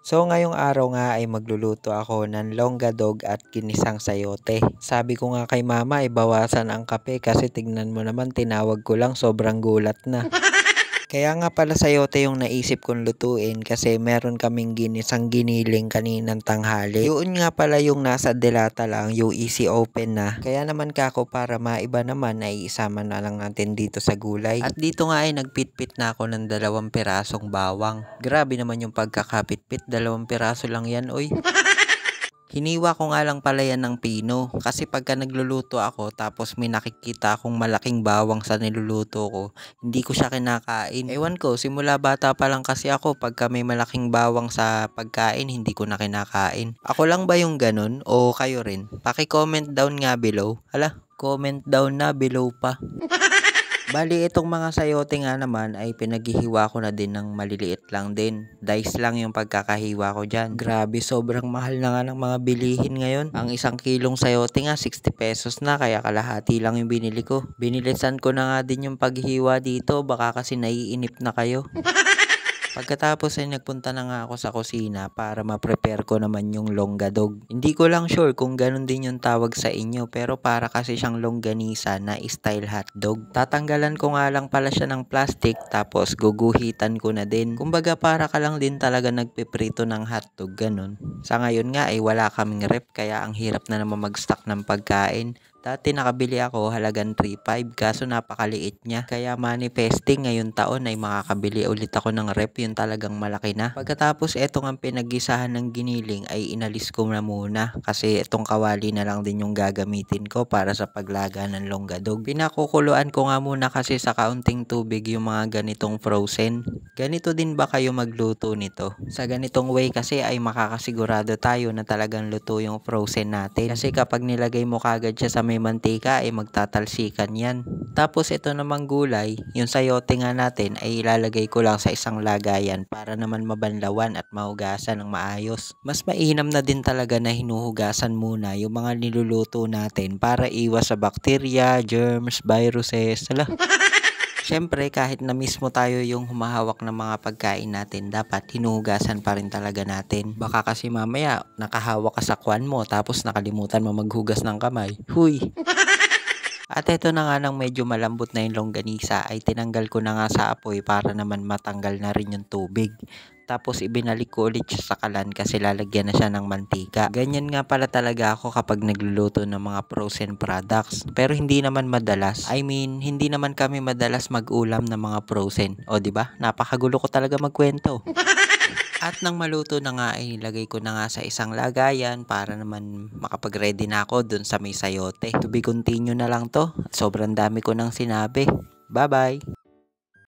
So ngayong araw nga ay magluluto ako ng longganisa at ginisang sayote. Sabi ko nga kay mama ay bawasan ang kape kasi tignan mo naman tinawag ko lang sobrang gulat na. Kaya nga pala sayote yung naisip kong lutuin kasi meron kaming ginisang giniling kaninang tanghali. Yun nga pala yung nasa delata lang, yung easy open na. Kaya naman kako para maiba naman ay isama na lang natin dito sa gulay. At dito nga ay nagpitpit na ako ng 2 pirasong bawang. Grabe naman yung pagkakapitpit, 2 piraso lang yan oy. Hiniwa ko nga lang pala yan ng pino kasi pagka nagluluto ako tapos may nakikita akong malaking bawang sa niluluto ko, hindi ko siya kinakain. Ewan ko, simula bata pa lang kasi ako pagka may malaking bawang sa pagkain, hindi ko na kinakain. Ako lang ba yung ganun o kayo rin? Paki-comment down nga below. Hala, comment down na below pa. Bali itong mga sayote nga naman ay pinaghihiwa ko na din ng maliliit lang din. Dice lang yung pagkakahiwa ko dyan. Grabe, sobrang mahal na nga ng mga bilihin ngayon. Ang 1 kilong sayote nga 60 pesos na kaya kalahati lang yung binili ko. Binilisan ko na nga din yung paghihiwa dito baka kasi naiinip na kayo. Pagkatapos ay nagpunta na nga ako sa kusina para ma-prepare ko naman yung longganisa. Hindi ko lang sure kung ganun din yung tawag sa inyo pero para kasi siyang longganisa na style hotdog. Tatanggalan ko nga lang pala siya ng plastic tapos guguhitan ko na din. Kumbaga para ka lang din talaga nagpiprito ng hotdog ganun. Sa ngayon nga ay wala kaming rep kaya ang hirap na naman mag-stock ng pagkain. Dati nakabili ako halagang 3.5 kaso napakaliit niya. Kaya manifesting ngayon taon ay makakabili ulit ako ng rep yung talagang malaki na. Pagkatapos etong ang pinaggisahan ng giniling ay inalis ko na muna kasi itong kawali na lang din yung gagamitin ko para sa paglaga ng longganisa. Pinakukuluan ko nga muna kasi sa kaunting tubig yung mga ganitong frozen. Ganito din ba kayo magluto nito? Sa ganitong way kasi ay makakasigurado tayo na talagang luto yung frozen natin. Kasi kapag nilagay mo kagad siya sa may mantika ay magtatalsikan yan. Tapos ito namang gulay, yung sayote nga natin ay ilalagay ko lang sa isang lagayan para naman mabanlawan at mahugasan ng maayos. Mas mainam na din talaga na hinuhugasan muna yung mga niluluto natin para iwas sa bakterya, germs, viruses. Siyempre kahit na mismo tayo yung humahawak ng mga pagkain natin, dapat hinuhugasan pa rin talaga natin. Baka kasi mamaya nakahawak ka sa kwan mo tapos nakalimutan mo maghugas ng kamay. Huy! At eto na nga nang medyo malambot na yung longganisa ay tinanggal ko na nga sa apoy para naman matanggal na rin yung tubig. Tapos ibinalik ko ulit siya sa kalan kasi lalagyan na siya ng mantika. Ganyan nga pala talaga ako kapag nagluluto ng mga frozen products. Pero hindi naman madalas. Hindi naman kami madalas mag-ulam ng mga frozen. O di ba? Napakagulo ko talaga magkwento. At nang maluto na nga ay nilagay ko na nga sa isang lagayan para naman makapag-ready na ako dun sa may sayote. To be continue na lang to. Sobrang dami ko nang sinabi. Bye-bye!